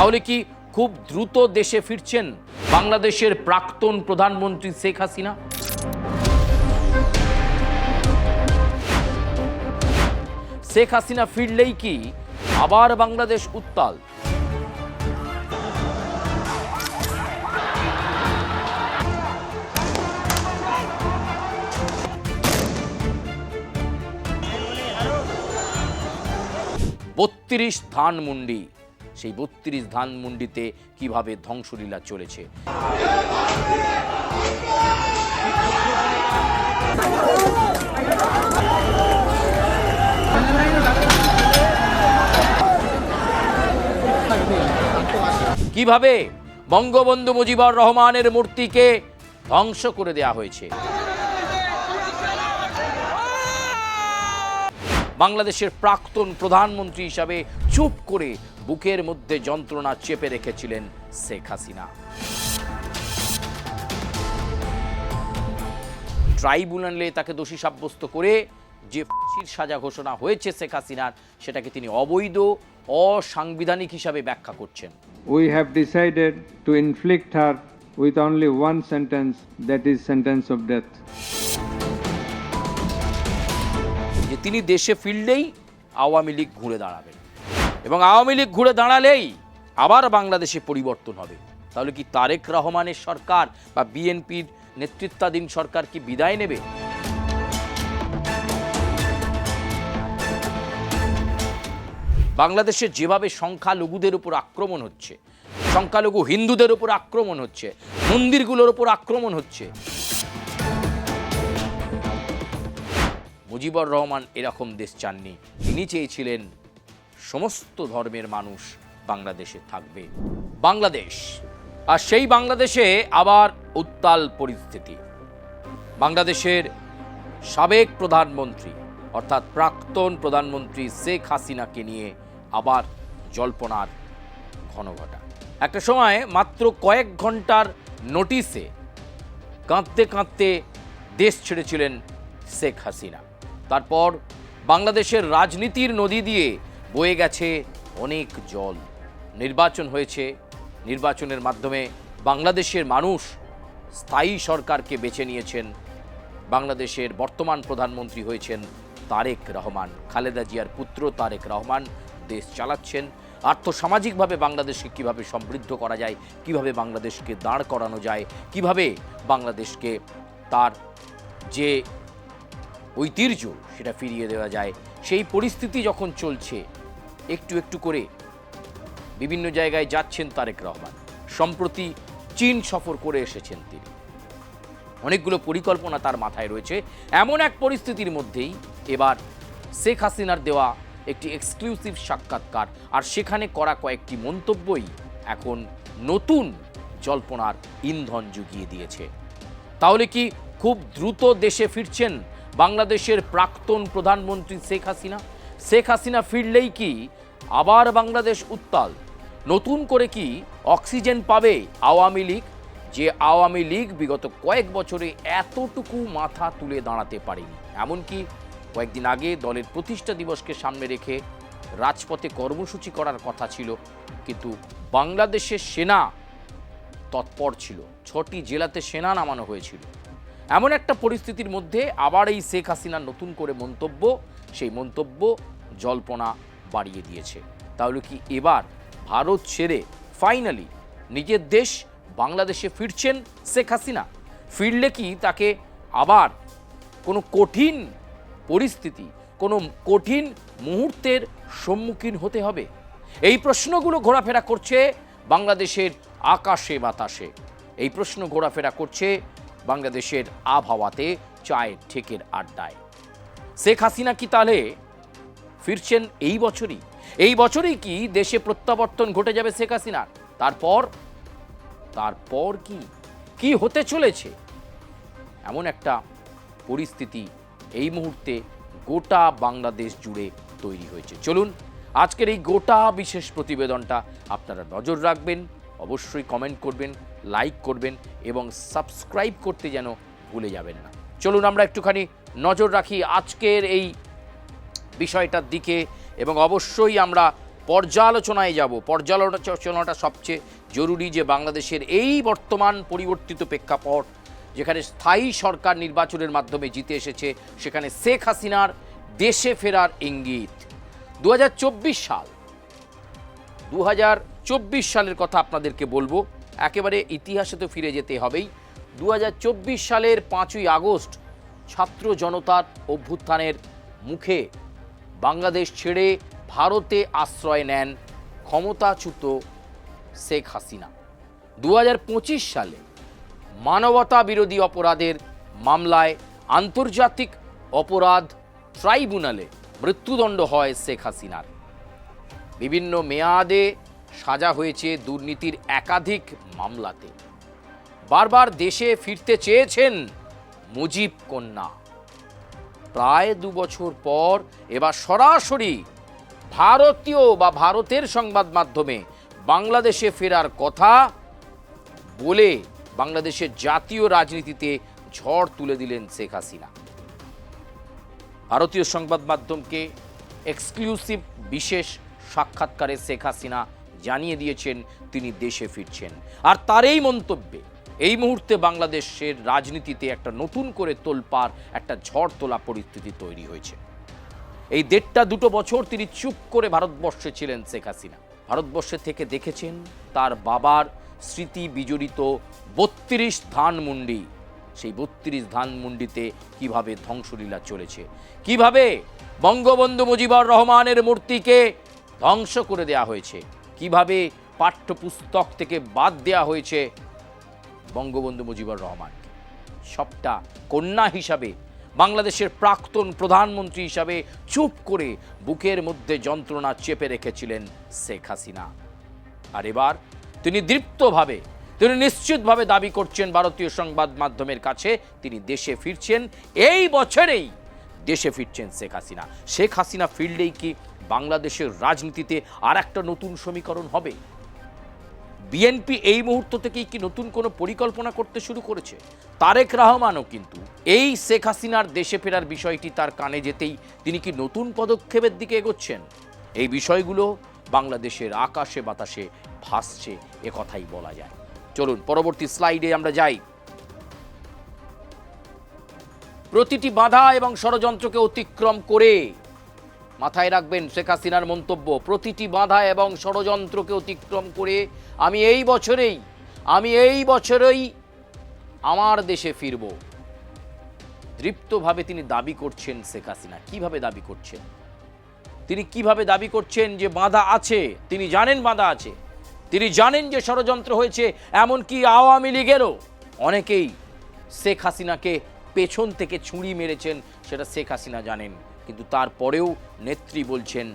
তাহলে কি খুব দ্রুত দেশে ফিরছেন বাংলাদেশের প্রাক্তন প্রধানমন্ত্রী শেখ হাসিনা? শেখ হাসিনা ফিরলেই কি আবার বাংলাদেশ উত্তাল? বত্রিশ ধানমন্ডি, সেই ৩২ ধানমন্ডিতে কিভাবে ধ্বংসলীলা চলেছে। কিভাবে বঙ্গবন্ধু মুজিবুর রহমানের মূর্তিকে ধ্বংস করে দেয়া হয়েছে। বাংলাদেশের প্রাক্তন প্রধানমন্ত্রী হিসাবে চুপ করে বুকের মধ্যে যন্ত্রণা চেপে রেখেছিলেন শেখ হাসিনা। ট্রাইব্যুনালে তাকে দোষী সাব্যস্ত করে যে ফাঁসির সাজা ঘোষণা হয়েছে শেখ হাসিনার, সেটাকে তিনি অবৈধ, অসাংবিধানিক হিসাবে ব্যাখ্যা করছেন। We have decided to inflict her with only one sentence, that is sentence of death. যে তিনি দেশে ফিরলেই আওয়ামী লীগ ঘুরে দাঁড়াবেন এবং আওয়ামী লীগ ঘুরে দাঁড়ালেই আবার বাংলাদেশে পরিবর্তন হবে। তাহলে কি তারেক রহমানের সরকার বা বিএনপির নেতৃত্বাধীন সরকার কি বিদায় নেবে? বাংলাদেশে যেভাবে সংখ্যালঘুদের উপর আক্রমণ হচ্ছে, সংখ্যালঘু হিন্দুদের উপর আক্রমণ হচ্ছে, মন্দিরগুলোর উপর আক্রমণ হচ্ছে, মুজিবুর রহমান এরকম দেশ চাননি। তিনি চেয়েছিলেন সমস্ত ধর্মের মানুষ বাংলাদেশে থাকবে। বাংলাদেশ, আর সেই বাংলাদেশে আবার উত্তাল পরিস্থিতি। বাংলাদেশের সাবেক প্রধানমন্ত্রী অর্থাৎ প্রাক্তন প্রধানমন্ত্রী শেখ হাসিনাকে নিয়ে আবার জল্পনার ঘনঘটা। একটা সময় মাত্র কয়েক ঘন্টার নোটিশে কাঁদতে কাঁদতে দেশ ছেড়েছিলেন শেখ হাসিনা। তারপর বাংলাদেশের রাজনীতির নদী দিয়ে বয়ে গেছে অনেক জল। নির্বাচন হয়েছে, নির্বাচনের মাধ্যমে বাংলাদেশের মানুষ স্থায়ী সরকারকে বেছে নিয়েছেন। বাংলাদেশের বর্তমান প্রধানমন্ত্রী হয়েছেন তারেক রহমান, খালেদা জিয়ার পুত্র তারেক রহমান দেশ চালাচ্ছেন। আর্থসামাজিকভাবে বাংলাদেশকে কিভাবে সমৃদ্ধ করা যায়, কিভাবে বাংলাদেশকে দাঁড় করানো যায়, কিভাবে বাংলাদেশকে তার যে ঐতিহ্য সেটা ফিরিয়ে দেওয়া যায়, সেই পরিস্থিতি যখন চলছে, একটু একটু করে বিভিন্ন জায়গায় যাচ্ছেন তারেক রহমান। সম্প্রতি চীন সফর করে এসেছেন তিনি। অনেকগুলো পরিকল্পনা তার মাথায় রয়েছে। এমন এক পরিস্থিতির মধ্যেই এবার শেখ হাসিনার দেওয়া একটি এক্সক্লুসিভ সাক্ষাৎকার আর সেখানে করা কয়েকটি মন্তব্যই এখন নতুন জল্পনার ইন্ধন জুগিয়ে দিয়েছে। তাহলে কি খুব দ্রুত দেশে ফিরছেন বাংলাদেশের প্রাক্তন প্রধানমন্ত্রী শেখ হাসিনা? শেখ হাসিনা ফিরলেই কি আবার বাংলাদেশ উত্তাল? নতুন করে কি অক্সিজেন পাবে আওয়ামী লীগ, যে আওয়ামী লীগ বিগত কয়েক বছরে এতটুকু মাথা তুলে দাঁড়াতে পারেনি? এমনকি কয়েকদিন আগে দলের প্রতিষ্ঠা দিবসকে সামনে রেখে রাজপথে কর্মসূচি করার কথা ছিল, কিন্তু বাংলাদেশের সেনা তৎপর ছিল, ৬টি জেলাতে সেনা নামানো হয়েছিল। এমন একটা পরিস্থিতির মধ্যে আবার এই শেখ হাসিনার নতুন করে মন্তব্য, সেই মন্তব্য জল্পনা বাড়িয়ে দিয়েছে। তাহলে কি এবার ভারত ছেড়ে ফাইনালি নিজের দেশ বাংলাদেশে ফিরছেন শেখ হাসিনা? ফিরলে কি তাকে আবার কোনো কঠিন পরিস্থিতি, কোনো কঠিন মুহূর্তের সম্মুখীন হতে হবে? এই প্রশ্নগুলো ঘোরাফেরা করছে বাংলাদেশের আকাশে বাতাসে, এই প্রশ্ন ঘোরাফেরা করছে বাংলাদেশের আবহাওয়াতে, চায়ের ঠেকের আড্ডায়। শেখ হাসিনা কি তাহলে ফিরছেন এই বছরই? এই বছরই কি দেশে প্রত্যাবর্তন ঘটে যাবে শেখ হাসিনার? তারপর কি হতে চলেছে? এমন একটা পরিস্থিতি এই মুহূর্তে গোটা বাংলাদেশ জুড়ে তৈরি হয়েছে। চলুন আজকের এই গোটা বিশেষ প্রতিবেদনটা আপনারা নজর রাখবেন, অবশ্যই কমেন্ট করবেন, লাইক করবেন এবং সাবস্ক্রাইব করতে যেন ভুলে যাবেন না। চলুন আমরা একটুখানি নজর রাখি আজকের এই বিষয়টার দিকে এবং অবশ্যই আমরা পর্যালোচনায় যাব। পর্যালোচনাটা সবচেয়ে জরুরি যে বাংলাদেশের এই বর্তমান পরিবর্তিত প্রেক্ষাপট, যেখানে স্থায়ী সরকার নির্বাচনের মাধ্যমে জিতে এসেছে, সেখানে শেখ হাসিনার দেশে ফেরার ইঙ্গিত। 2024 সালের কথা আপনাদেরকে বলবো, একেবারে ইতিহাসে তো ফিরে যেতে হবেই। 2024 সালের 5ই আগস্ট ছাত্র জনতার অভ্যুত্থানের মুখে বাংলাদেশ ছেড়ে ভারতে আশ্রয় নেন ক্ষমতাচ্যুত শেখ হাসিনা। 2025 সালে মানবতা বিরোধী অপরাধের মামলায় আন্তর্জাতিক অপরাধ ট্রাইব্যুনালে মৃত্যুদণ্ড হয় শেখ হাসিনার। বিভিন্ন মেয়াদে সাজা হয়েছে দুর্নীতির একাধিক মামলাতে। বারবার দেশে ফিরতে চেয়েছেন মুজিব কন্যা। প্রায় 2 বছর পর এবার সরাসরি ভারতীয় বা ভারতের সংবাদ মাধ্যমে বাংলাদেশে ফেরার কথা বলে বাংলাদেশের জাতীয় রাজনীতিতে ঝড় তুলে দিলেন শেখ হাসিনা। ভারতীয় সংবাদ মাধ্যমকে এক্সক্লুসিভ বিশেষ সাক্ষাৎকারে শেখ হাসিনা জানিয়ে দিয়েছেন তিনি দেশে ফিরছেন। আর তার এই মন্তব্যে এই মুহূর্তে বাংলাদেশের রাজনীতিতে একটা নতুন করে তোলপাড়, একটা ঝড় তোলা পরিস্থিতি তৈরি হয়েছে। এই 1.5-2 বছর তিনি চুপ করে ভারতবর্ষে ছিলেন শেখ হাসিনা। ভারতবর্ষে থেকে দেখেছেন তার বাবার স্মৃতি বিজড়িত 32 ধানমন্ডি, সেই 32 ধানমন্ডিতে কিভাবে ধ্বংসলীলা চলেছে, কিভাবে বঙ্গবন্ধু মুজিবুর রহমানের মূর্তিকে ধ্বংস করে দেয়া হয়েছে, কিভাবে পাঠ্যপুস্তক থেকে বাদ দেয়া হয়েছে বঙ্গবন্ধু মুজিবুর রহমানকে। সবটা কন্যা হিসাবে, বাংলাদেশের প্রাক্তন প্রধানমন্ত্রী হিসাবে চুপ করে বুকের মধ্যে যন্ত্রণা চেপে রেখেছিলেন শেখ হাসিনা। আর এবার তিনি দৃপ্তভাবে, তিনি নিশ্চিতভাবে দাবি করছেন ভারতীয় সংবাদ মাধ্যমের কাছে তিনি দেশে ফিরছেন। এই বছরেই দেশে ফিরছেন শেখ হাসিনা। শেখ হাসিনা ফিরলেই কি বাংলাদেশের রাজনীতিতে আর একটা নতুন সমীকরণ হবে? বিএনপি এই মুহূর্ত থেকেই কি নতুন কোনো পরিকল্পনা করতে শুরু করেছে? তারেক রহমানও কিন্তু এই শেখ হাসিনার দেশে ফেরার বিষয়টি তার কানে যেতেই তিনি কি নতুন পদক্ষেপের দিকে এগোচ্ছেন? এই বিষয়গুলো বাংলাদেশের আকাশে বাতাসে ভাসছে, এ কথাই বলা যায়। চলুন পরবর্তী স্লাইডে আমরা যাই। প্রতিটি বাধা এবং ষড়যন্ত্রকে অতিক্রম করে, মাথায় রাখবেন শেখ হাসিনার মন্তব্য, প্রতিটি বাধা এবং ষড়যন্ত্রকে অতিক্রম করে আমি এই বছরেই আমার দেশে ফিরব। দৃপ্তভাবে তিনি দাবি করছেন শেখ হাসিনা। কিভাবে দাবি করছেন? তিনি কিভাবে দাবি করছেন যে বাধা আছে? তিনি জানেন বাধা আছে, তিনি জানেন যে ষড়যন্ত্র হয়েছে। এমনকি আওয়ামী লীগেরও অনেকেই শেখ হাসিনাকে পেছন থেকে ছুরি মেরেছেন, সেটা শেখ হাসিনা জানেন। কিন্তু তারপরেও নেত্রী বলছেন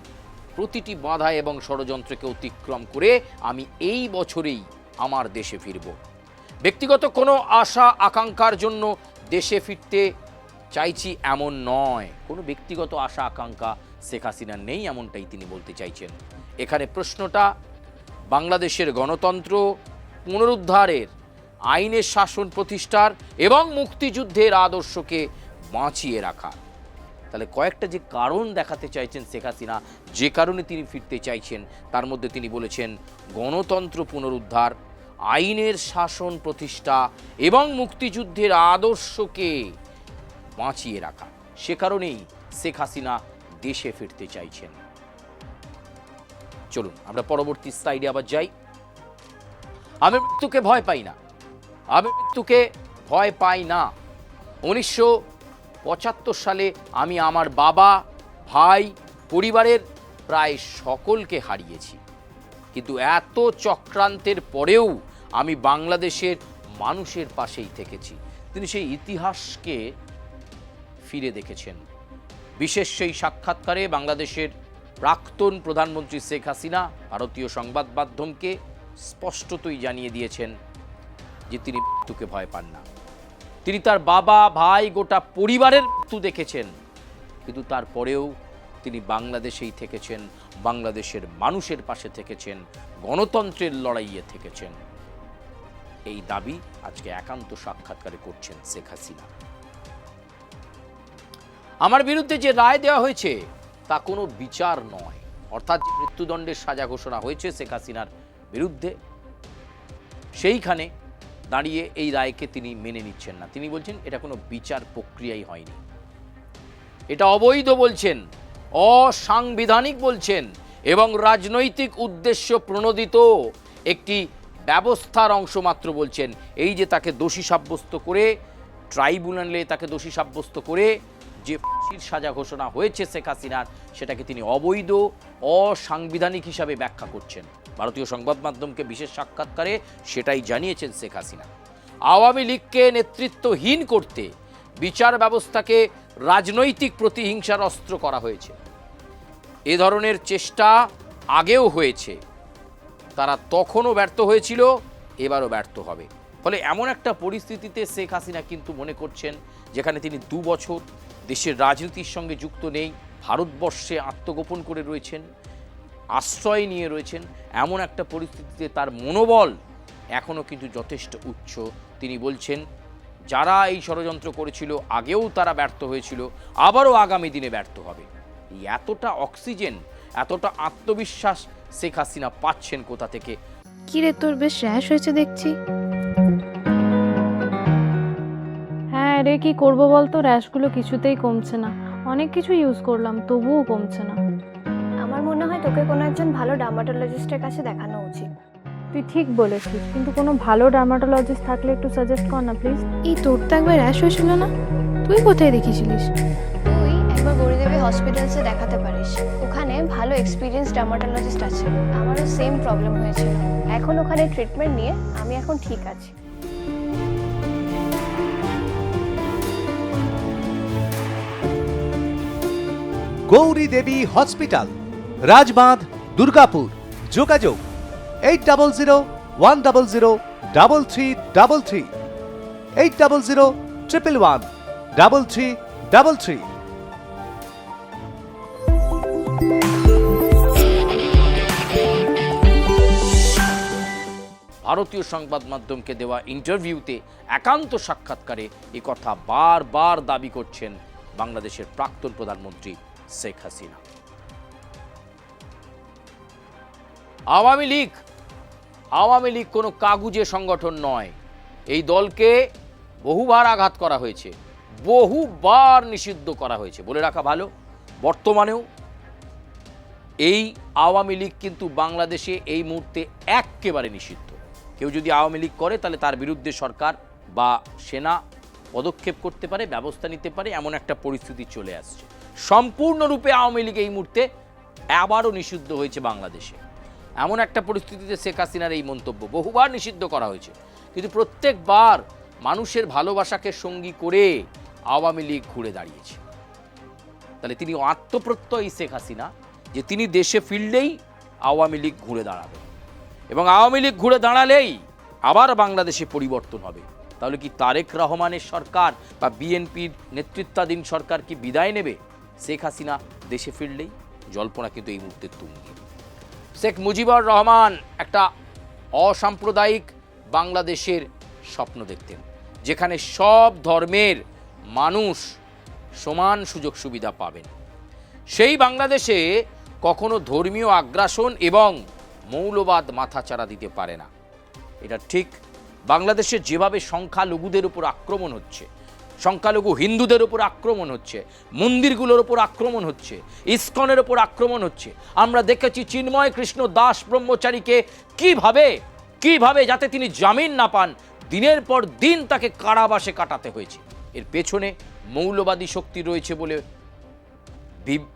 প্রতিটি বাধা এবং ষড়যন্ত্রকে অতিক্রম করে আমি এই বছরেই আমার দেশে ফিরব। ব্যক্তিগত কোনো আশা আকাঙ্ক্ষার জন্য দেশে ফিরতে চাইছি এমন নয়, কোনো ব্যক্তিগত আশা আকাঙ্ক্ষা শেখ হাসিনার নেই, এমনটাই তিনি বলতে চাইছেন। এখানে প্রশ্নটা বাংলাদেশের গণতন্ত্র পুনরুদ্ধারের, আইনের শাসন প্রতিষ্ঠার এবং মুক্তিযুদ্ধের আদর্শকে বাঁচিয়ে রাখা। তাহলে কয়েকটা যে কারণ দেখাতে চাইছেন শেখ হাসিনা, যে কারণে তিনি ফিরতে চাইছেন, তার মধ্যে তিনি বলেছেন গণতন্ত্র পুনরুদ্ধার, আইনের শাসন প্রতিষ্ঠা এবং মুক্তিযুদ্ধের আদর্শকে বাঁচিয়ে রাখা। সে কারণেই শেখ হাসিনা দেশে ফিরতে চাইছেন। চলুন আমরা পরবর্তী স্লাইডে আবার যাই। আমি মৃত্যুকে ভয় পাই না, আমি মৃত্যুকে ভয় পাই না। 1975 সালে আমি আমার বাবা, ভাই, পরিবারের প্রায় সকলকে হারিয়েছি, কিন্তু এত চক্রান্তের পরেও আমি বাংলাদেশের মানুষের পাশেই থেকেছি। তিনি সেই ইতিহাসকে ফিরে দেখেছেন। বিশেষ সেই সাক্ষাৎকারে বাংলাদেশের প্রাক্তন প্রধানমন্ত্রী শেখ হাসিনা ভারতীয় সংবাদ মাধ্যমকে স্পষ্টতই জানিয়ে দিয়েছেন যে তিনি মৃত্যুকে ভয় পান না। তিনি তার বাবা, ভাই, গোটা পরিবারের মৃত্যু দেখেছেন, কিন্তু তারপরেও তিনি বাংলাদেশেই থেকেছেন, বাংলাদেশের মানুষের পাশে থেকেছেন, গণতন্ত্রের লড়াইয়ে থেকেছেন। এই দাবি আজকে একান্ত সাক্ষাৎকারে করছেন শেখ হাসিনা। আমার বিরুদ্ধে যে রায় দেওয়া হয়েছে তা কোনো বিচার নয়, অর্থাৎ মৃত্যুদণ্ডের সাজা ঘোষণা হয়েছে শেখ হাসিনার বিরুদ্ধে, সেইখানে দাঁড়িয়ে এই রায়কে তিনি মেনে নিচ্ছেন না। তিনি বলছেন এটা কোনো বিচার প্রক্রিয়াই হয়নি, এটা অবৈধ বলছেন, অসাংবিধানিক বলছেন এবং রাজনৈতিক উদ্দেশ্য প্রণোদিত একটি ব্যবস্থার অংশ মাত্র বলছেন। এই যে তাকে দোষী সাব্যস্ত করে, ট্রাইব্যুনালে তাকে দোষী সাব্যস্ত করে যে ফাঁসির সাজা ঘোষণা হয়েছে শেখ হাসিনার, সেটাকে তিনি অবৈধ, অসাংবিধানিক হিসাবে ব্যাখ্যা করছেন। ভারতীয় সংবাদ মাধ্যমকে বিশেষ সাক্ষাৎকারে সেটাই জানিয়েছেন শেখ হাসিনা। আওয়ামী লীগকে নেতৃত্বহীন করতে বিচার ব্যবস্থাকে রাজনৈতিক প্রতিহিংসার অস্ত্র করা হয়েছে। এ ধরনের চেষ্টা আগেও হয়েছে, তারা তখনও ব্যর্থ হয়েছিল, এবারও ব্যর্থ হবে। ফলে এমন একটা পরিস্থিতিতে শেখ হাসিনা কিন্তু মনে করছেন, যেখানে তিনি 2 বছর দেশের রাজনীতির সঙ্গে যুক্ত নেই, ভারতবর্ষে আত্মগোপন করে রয়েছেন, আশ্রয় নিয়ে রয়েছেন, এমন একটা পরিস্থিতিতে তার মনোবল এখনও কিন্তু যথেষ্ট উচ্চ। তিনি বলছেন যারা এই ষড়যন্ত্র করেছিল আগেও তারা ব্যর্থ হয়েছিল, আবারও আগামী দিনে ব্যর্থ হবে। এতটা অক্সিজেন, এতটা আত্মবিশ্বাস শেখ হাসিনা পাচ্ছেন কোথা থেকে? কি রে, তোর বেশ র্যাশ হয়েছে দেখছি। হ্যাঁ রে, কি করবো বলতো, র্যাশগুলো কিছুতেই কমছে না। অনেক কিছু ইউজ করলাম, তবুও কমছে না। আমার মনে হয় তোকে কোনো একজন ভালো ডার্মাটোলজিস্টের কাছে দেখানো উচিত। তুই ঠিক বলেছিস, কিন্তু কোনো ভালো ডার্মাটোলজিস্ট থাকলে একটু সাজেস্ট কর না প্লিজ। এই তোর তো একবার র্যাশ হয়েছিল না? তুই কোথায় দেখিয়েছিলিস? তুই একবার গৌরীদেবী হসপিটালসে দেখাতে পারিস, ওখানে ভালো এক্সপিরিয়েন্স ডার্মাটোলজিস্ট আছে। আমারও সেম প্রবলেম হয়েছিল, এখন ওখানে ট্রিটমেন্ট নিয়ে আমি এখন ঠিক আছি। গৌরী দেবী হসপিটাল, রাজবাঁধ, দুর্গাপুর। যোগাযোগ 8001003333, 8001113333। ভারতীয় সংবাদ মাধ্যমকে দেওয়া ইন্টারভিউতে একান্ত সাক্ষাৎকারে এ কথা বারবার দাবি করছেন বাংলাদেশের প্রাক্তন প্রধানমন্ত্রী শেখ হাসিনা। আওয়ামী লীগ কোনো কাগুজে সংগঠন নয়। এই দলকে বহুবার আঘাত করা হয়েছে, বহুবার নিষিদ্ধ করা হয়েছে। বলে রাখা ভালো, বর্তমানেও এই আওয়ামী লীগ কিন্তু বাংলাদেশে এই মুহূর্তে একেবারে নিষিদ্ধ। কেউ যদি আওয়ামী লীগ করে তাহলে তার বিরুদ্ধে সরকার বা সেনা পদক্ষেপ করতে পারে, ব্যবস্থা নিতে পারে, এমন একটা পরিস্থিতি চলে আসছে। সম্পূর্ণরূপে আওয়ামী লীগ এই মুহূর্তে আবারও নিষিদ্ধ হয়েছে বাংলাদেশে। এমন একটা পরিস্থিতিতে শেখ হাসিনার এই মন্তব্য বহুবার নিষিদ্ধ করা হয়েছে, কিন্তু প্রত্যেকবার মানুষের ভালোবাসাকে সঙ্গী করে আওয়ামী লীগ ঘুরে দাঁড়িয়েছে। তাহলে তিনি আত্মপ্রত্যয়ী শেখ হাসিনা যে তিনি দেশে ফিরলেই আওয়ামী লীগ ঘুরে দাঁড়াবে, এবং আওয়ামী লীগ ঘুরে দাঁড়ালেই আবার বাংলাদেশে পরিবর্তন হবে। তাহলে কি তারেক রহমানের সরকার বা বিএনপির নেতৃত্বাধীন সরকার কি বিদায় নেবে শেখ হাসিনা দেশে ফিরলেই? জল্পনা কিন্তু এই মুহূর্তে তুঙ্গে। শেখ মুজিবুর রহমান একটা অসাম্প্রদায়িক বাংলাদেশের স্বপ্ন দেখতেন, যেখানে সব ধর্মের মানুষ সমান সুযোগ সুবিধা পাবেন। সেই বাংলাদেশে কখনো ধর্মীয় আগ্রাসন এবং মৌলবাদ মাথাচাড়া দিতে পারে না। এটা ঠিক বাংলাদেশে যেভাবে সংখ্যালঘুদের উপর আক্রমণ হচ্ছে, সংখ্যালঘু হিন্দুদের উপর আক্রমণ হচ্ছে, মন্দিরগুলোর উপর আক্রমণ হচ্ছে, ইসকনের উপর আক্রমণ হচ্ছে। আমরা দেখেছি চিন্ময় কৃষ্ণ দাস ব্রহ্মচারীকে কিভাবে যাতে তিনি জামিন না পান, দিনের পর দিন তাকে কারাবাসে কাটাতে হয়েছে। এর পেছনে মৌলবাদী শক্তি রয়েছে বলে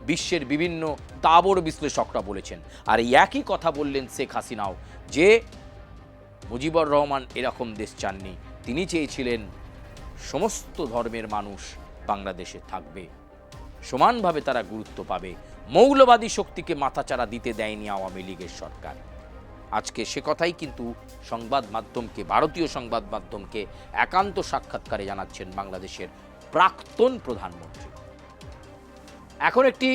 বিশ্বের বিভিন্ন তাবর বিশ্লেষকরা বলেছেন। আর এই একই কথা বললেন শেখ হাসিনাও, যে মুজিবুর রহমান এরকম দেশ চাননি। তিনি চেয়েছিলেন সমস্ত ধর্মের মানুষ বাংলাদেশে থাকবে, সমানভাবে তারা গুরুত্ব পাবে। মৌলবাদী শক্তিকে মাথাচাড়া দিতে দেয়নি আওয়ামী লীগের সরকার। আজকে সে কথাই কিন্তু সংবাদ মাধ্যমকে, ভারতীয় সংবাদ মাধ্যমকে একান্ত সাক্ষাৎকারে জানাচ্ছেন বাংলাদেশের প্রাক্তন প্রধানমন্ত্রী। এখন একটি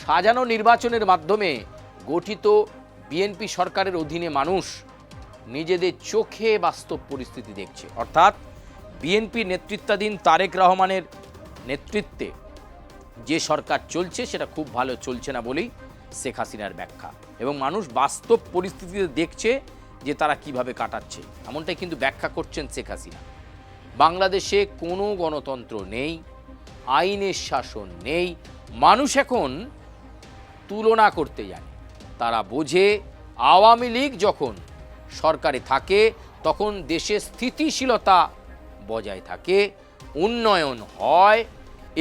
সাজানো নির্বাচনের মাধ্যমে গঠিত বিএনপি সরকারের অধীনে মানুষ নিজেদের চোখে বাস্তব পরিস্থিতি দেখছে। অর্থাৎ বিএনপি নেতৃত্বাধীন তারেক রহমানের নেতৃত্বে যে সরকার চলছে সেটা খুব ভালো চলছে না বলেই শেখ হাসিনার ব্যাখ্যা, এবং মানুষ বাস্তব পরিস্থিতিতে দেখছে যে তারা কিভাবে কাটাচ্ছে, এমনটাই কিন্তু ব্যাখ্যা করছেন শেখ হাসিনা। বাংলাদেশে কোনো গণতন্ত্র নেই, আইনের শাসন নেই। মানুষ এখন তুলনা করতে জানে, তারা বোঝে আওয়ামী লীগ যখন সরকারে থাকে তখন দেশে স্থিতিশীলতা বজায় থাকে, উন্নয়ন হয়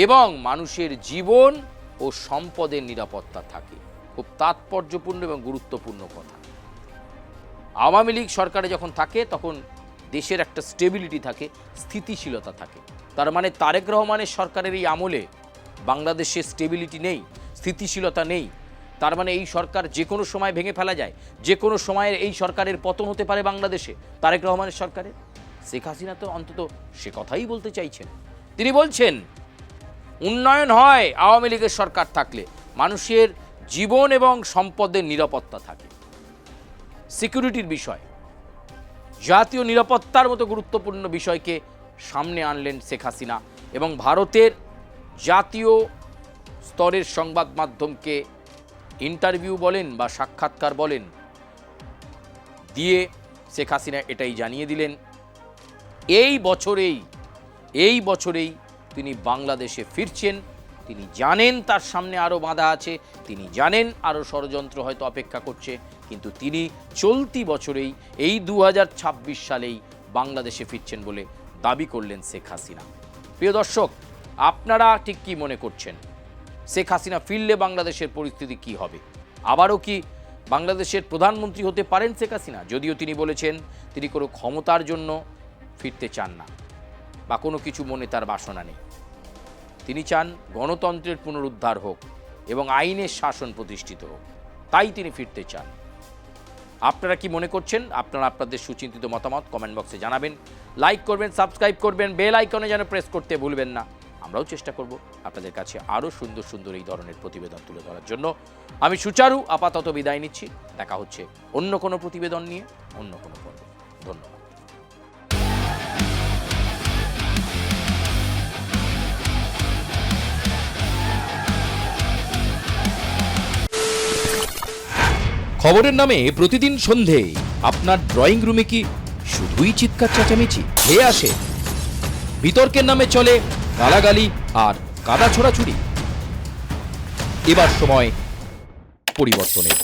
এবং মানুষের জীবন ও সম্পদের নিরাপত্তা থাকে। খুব তাৎপর্যপূর্ণ এবং গুরুত্বপূর্ণ কথা। আওয়ামী লীগ সরকারে যখন থাকে তখন দেশের একটা স্টেবিলিটি থাকে, স্থিতিশীলতা থাকে। তার মানে তারেক রহমানের সরকারের এই আমলে বাংলাদেশে স্টেবিলিটি নেই, স্থিতিশীলতা নেই। তার মানে এই সরকার যে কোনো সময় ভেঙে ফেলা যায়, যে কোনো সময় এই সরকারের পতন হতে পারে বাংলাদেশে তারেক রহমানের সরকারের। শেখ হাসিনা তো অন্তত সে কথাই বলতে চাইছেন। তিনি বলছেন উন্নয়ন হয় আওয়ামী লীগের সরকার থাকলে, মানুষের জীবন এবং সম্পদের নিরাপত্তা থাকে। সিকিউরিটির বিষয়, জাতীয় নিরাপত্তার মতো গুরুত্বপূর্ণ বিষয়কে সামনে আনলেন শেখ হাসিনা এবং ভারতের জাতীয় স্তরের সংবাদ মাধ্যমকে ইন্টারভিউ বলেন বা সাক্ষাৎকার বলেন দিয়ে শেখ হাসিনা এটাই জানিয়ে দিলেন এই বছরেই তিনি বাংলাদেশে ফিরছেন। তিনি জানেন তার সামনে আরও বাধা আছে, তিনি জানেন আরও ষড়যন্ত্র হয়তো অপেক্ষা করছে, কিন্তু তিনি চলতি বছরেই এই 2026 সালেই বাংলাদেশে ফিরছেন বলে দাবি করলেন শেখ হাসিনা। প্রিয় দর্শক, আপনারা ঠিক কী মনে করছেন? শেখ হাসিনা ফিরলে বাংলাদেশের পরিস্থিতি কি হবে? আবারও কি বাংলাদেশের প্রধানমন্ত্রী হতে পারেন শেখ হাসিনা? যদিও তিনি বলেছেন তিনি কোনো ক্ষমতার জন্য ফিরতে চান না বা কোনো কিছু মনে তার বাসনা নেই। তিনি চান গণতন্ত্রের পুনরুদ্ধার হোক এবং আইনের শাসন প্রতিষ্ঠিত হোক, তাই তিনি ফিরতে চান। আপনারা কি মনে করছেন? আপনারা আপনাদের সুচিন্তিত মতামত কমেন্ট বক্সে জানাবেন। লাইক করবেন, সাবস্ক্রাইব করবেন, বেল আইকনে যেন প্রেস করতে ভুলবেন না। আমরাও চেষ্টা করব আপনাদের কাছে আরও সুন্দর সুন্দর এই ধরনের প্রতিবেদন তুলে ধরার জন্য। আমি সুচারু আপাতত বিদায় নিচ্ছি। দেখা হচ্ছে অন্য কোনো প্রতিবেদন নিয়ে, অন্য কোনো পর্বে। ধন্যবাদ। খবরের নামে প্রতিদিন সন্ধে আপনার ড্রয়িং রুমে কি শুধুই চিৎকার চেঁচামেচি খেয়ে আসে? বিতর্কের নামে চলে গালাগালি আর কাদা ছোড়াছুড়ি। এবার সময় পরিবর্তনের,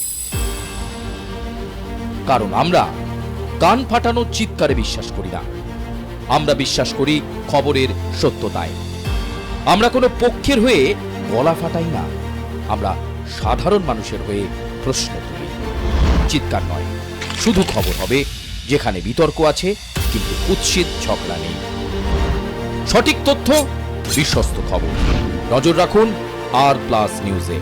কারণ আমরা কান ফাটানো চিৎকারে বিশ্বাস করি না। আমরা বিশ্বাস করি খবরের সত্যতায়। আমরা কোনো পক্ষের হয়ে গলা ফাটাই না, আমরা সাধারণ মানুষের হয়ে প্রশ্ন তুলি। চিৎকার নয়, শুধু খবর হবে যেখানে বিতর্ক আছে কিন্তু কুৎসিত ঝগড়া নেই। সঠিক তথ্য, বিশ্বস্ত খবর। নজর রাখুন আর প্লাস নিউজে।